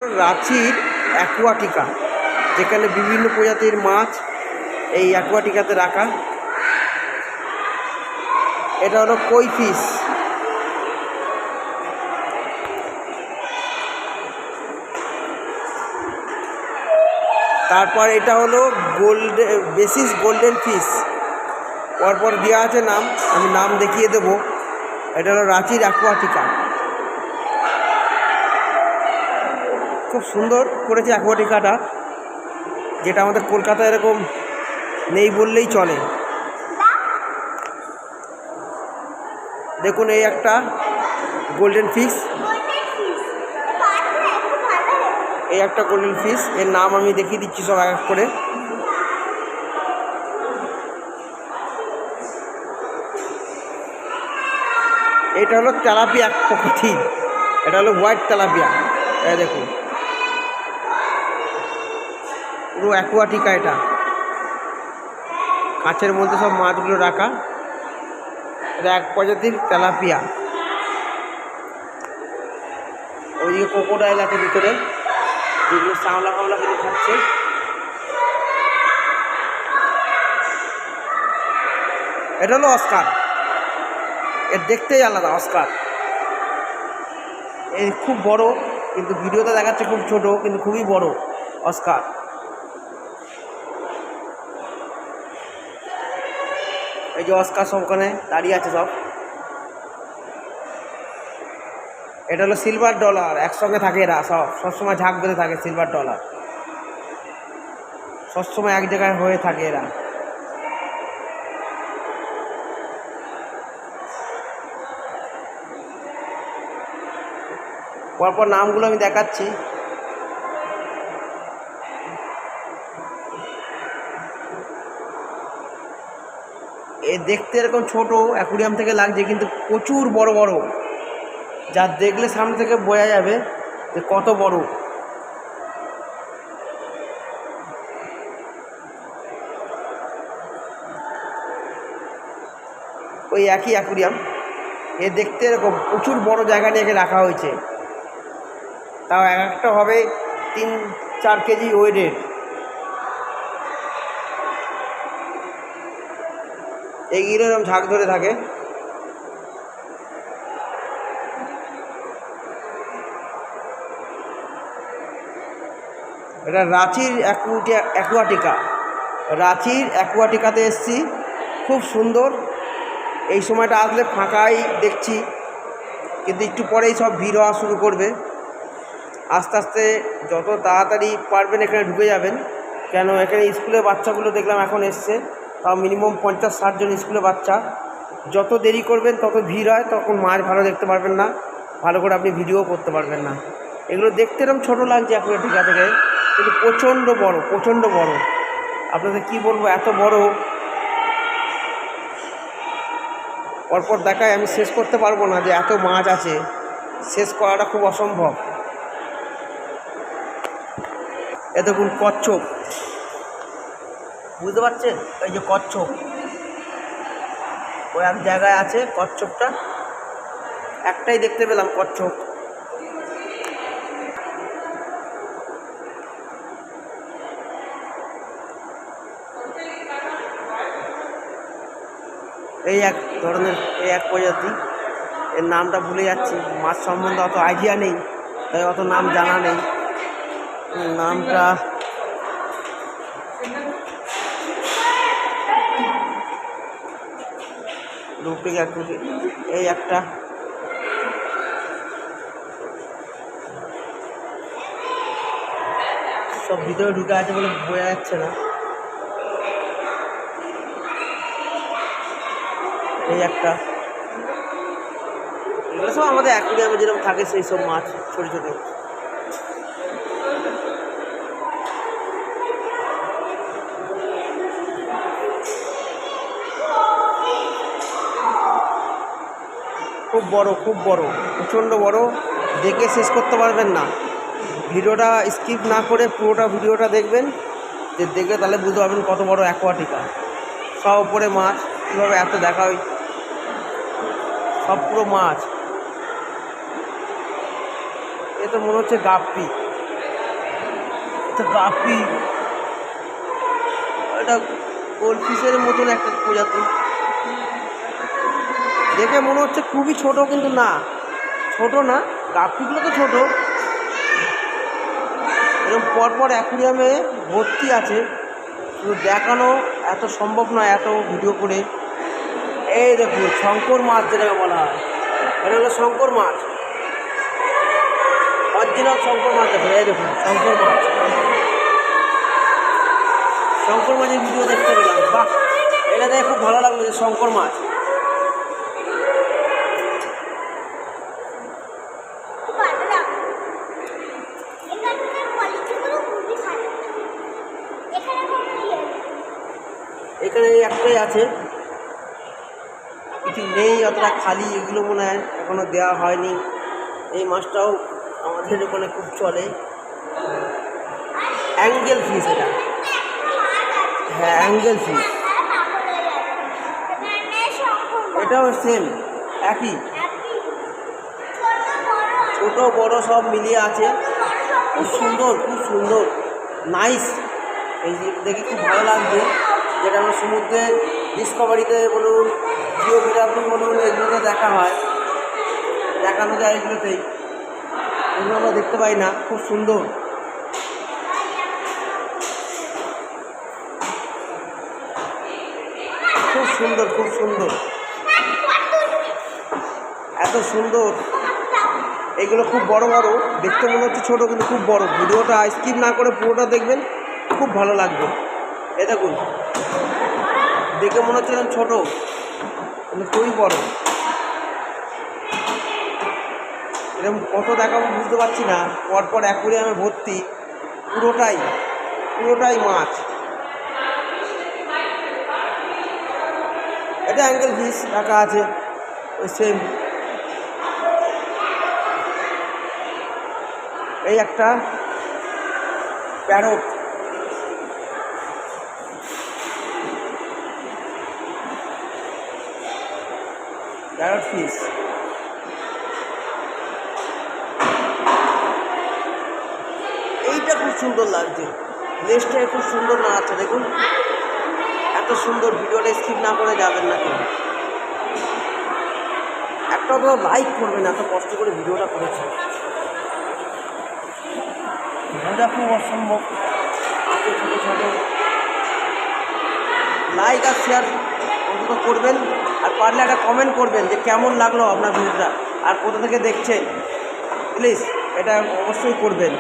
রাঁচির Aquatica, যেখানে বিভিন্ন প্রজাতির মাছ এই অ্যাকুয়াটিকাতে রাখা। এটা হলো কই ফিশ। তারপর এটা হলো বেসিস গোল্ডেন ফিশ। পরপর দেওয়া আছে নাম, আমি নাম দেখিয়ে দেবো। এটা হলো রাঁচির অ্যাকুয়াটিকা। খুব সুন্দর করেছে অ্যাকুয়াটিকাটা, যেটা আমাদের কলকাতায় এরকম নেই বললেই চলে। দেখুন এই একটা গোল্ডেন ফিশ, এই একটা গোল্ডেন ফিশ। এর নাম আমি দেখিয়ে দিচ্ছি সব এক এক করে। এটা হলো তেলাপিয়া প্রকৃতির, এটা হলো হোয়াইট তেলাপিয়া। এই দেখুন পুরো অ্যাকুয়াটিকা, এটা কাঁচের মধ্যে সব মাছগুলো রাখা। এটা এক প্রজাতির তেলাপিয়া। ওইদিকে ক্রোকোডাইল আছে ভিতরে, যেগুলো সামলা ফামলা করে খাচ্ছে। এটা হলো অস্কার, এর দেখতেই আলাদা অস্কার। এই খুব বড়, কিন্তু ভিডিওতে দেখাচ্ছে খুব ছোট, কিন্তু খুবই বড় অস্কার। এই যে অস্কার সব ওখানে দাঁড়িয়ে আছে সব। এটা হলো সিলভার ডলার, একসঙ্গে থাকে এরা সবসময় ঝাঁক বেঁধে থাকে। সিলভার ডলার সবসময় এক জায়গায় হয়ে থাকে এরা। পরপর নামগুলো আমি দেখাচ্ছি। এ দেখতে এরকম ছোট অ্যাকুরিয়াম থেকে লাগছে, কিন্তু প্রচুর বড় বড়, যা দেখলে সামনে থেকে বোঝা যাবে যে কত বড়। ওই একই অ্যাকুরিয়াম, এ দেখতে এরকম প্রচুর বড় জায়গা নিয়ে একে রাখা হয়েছে। তাও এক একটা হবে 3-4 কেজি ওয়েটের। এইগুলো এরকম ঝাঁক ধরে থাকে। এটা রাঁচির অ্যাকুয়াটিকা। রাঁচির অ্যাকুয়াটিকাতে এসেছি, খুব সুন্দর। এই সময়টা আসলে ফাঁকাই দেখছি, কিন্তু একটু পরেই সব ভিড় হওয়া শুরু করবে। আস্তে আস্তে যত তাড়াতাড়ি পারবেন এখানে ঢুকে যাবেন, কেন এখানে স্কুলের বাচ্চাগুলো দেখলাম এখন এসছে, তাও মিনিমাম 50-60 জন স্কুলের বাচ্চা। যত দেরি করবেন তত ভিড় হয়, তখন মাছ ভালো দেখতে পারবেন না, ভালো করে আপনি ভিডিও করতে পারবেন না। এগুলো দেখতে এরকম ছোটো লাগছে অ্যাকুয়াটিকা থেকে, কিন্তু প্রচণ্ড বড়, প্রচণ্ড বড়। আপনাদের কি বলবো, এত বড় পরপর দেখায় আমি শেষ করতে পারবো না, যে এত মাছ আছে, শেষ করাটা খুব অসম্ভব। এ দেখুন কচ্ছপ, বুঝতে পারছেন? এই যে কচ্ছপ, ওই এক জায়গায় আছে কচ্ছপটা, একটাই দেখতে পেলাম কচ্ছপ। এই এক ধরনের, এই এক প্রজাতি, এর নামটা ভুলে যাচ্ছি। মাছ সম্বন্ধে অত আইডিয়া নেই, তাই অত নাম জানা নেই। নামটা রূপে এই একটা সব ভিতরে ঢুকে আছে বলে বোঝা যাচ্ছে না। এই একটা, এগুলো সব আমাদের অ্যাকুরিয়ামে যেরকম থাকে সেই সব মাছ, ছোটো ছোটো। খুব বড়, খুব বড়, প্রচণ্ড বড়, দেখে শেষ করতে পারবেন না। ভিডিওটা স্কিপ না করে পুরোটা ভিডিওটা দেখবেন, যে দেখলে তাহলে বুঝতে পারবেন কত বড় অ্যাকুয়াটিকা। সব উপরে মাছ, কীভাবে এত দেখা হয়, সব পুরো মাছ। এ তো মনে হচ্ছে গাপ্পি। একটা গাপি, এটা গোল্ডফিশের মতন একটা প্রজাতি। দেখে মনে হচ্ছে খুবই ছোট, কিন্তু না, ছোট না, গাপিগুলো তো ছোট। এরকম পরপর অ্যাকুরিয়ামে ভর্তি আছে, শুধু দেখানো এত সম্ভব নয় এত ভিডিও করে। এই দেখুন শঙ্কর মাছ, যেটাকে বলা হয়, এটা হলো শঙ্কর মাছ, অরিজিনাল শঙ্কর মাছ। দেখুন, এই দেখুন শঙ্কর মাছ, শঙ্কর মাছের ভিডিও দেখতে পেলাম। বাহ, এটা দেখে খুব ভালো লাগলো যে শঙ্কর মাছ। এখানে একটাই আছে, কিছু নেই, অতটা খালি, এগুলো মনে হয় এখনো দেওয়া হয়নি। এই মাছটাও আমাদের ওখানে খুব চলে, অ্যাঙ্গেল ফিশ এটা। হ্যাঁ, অ্যাঙ্গেল ফিশ, এটাও সেম একই, ছোট বড় সব মিলিয়ে আছে। খুব সুন্দর, খুব সুন্দর, নাইস। এই দেখে খুব ভালো লাগছে, যেটা আমরা সমুদ্রে ডিসকভারিতে বলুন, জিওগ্রাফি বলুন, এগুলোতে দেখা হয়, দেখানো যায় এগুলোতেই, এগুলো আমরা দেখতে পাই না। খুব সুন্দর, খুব সুন্দর, খুব সুন্দর, এত সুন্দর। এগুলো খুব বড় বড়, দেখতে মনে হচ্ছে ছোটো, কিন্তু খুব বড়। ভিডিওটা স্কিপ না করে পুরোটা দেখবেন, খুব ভালো লাগবে। এ দেখুন, দেখে মনে হচ্ছে ছোটো, কিন্তু খুবই বড়। এরকম কত দেখাবো বুঝতে পারছি না, পরপর অ্যাকুরিয়ামে ভর্তি, পুরোটাই মাছ। এটা অ্যাঙ্গেল ফিশ রাখা আছে, ওই সেম। এই একটা প্যারট, প্যারট ফিশ। এইটা খুব সুন্দর লাগছে, লেজটা খুব সুন্দর নাড়াচ্ছে, দেখুন এত সুন্দর। ভিডিওটা স্কিপ না করে যাবেন না কেউ, একটা তো লাইক করবেন, এত কষ্ট করে ভিডিওটা করেছে, বোঝা খুব অসম্ভব। এত ছোটো ছোটো, লাইক আর শেয়ার অন্তত করবেন, আর পারলে একটা কমেন্ট করবেন যে কেমন লাগলো আপনার ভিডিওটা, আর কোথা থেকে দেখছেন, প্লিজ এটা অবশ্যই করবেন।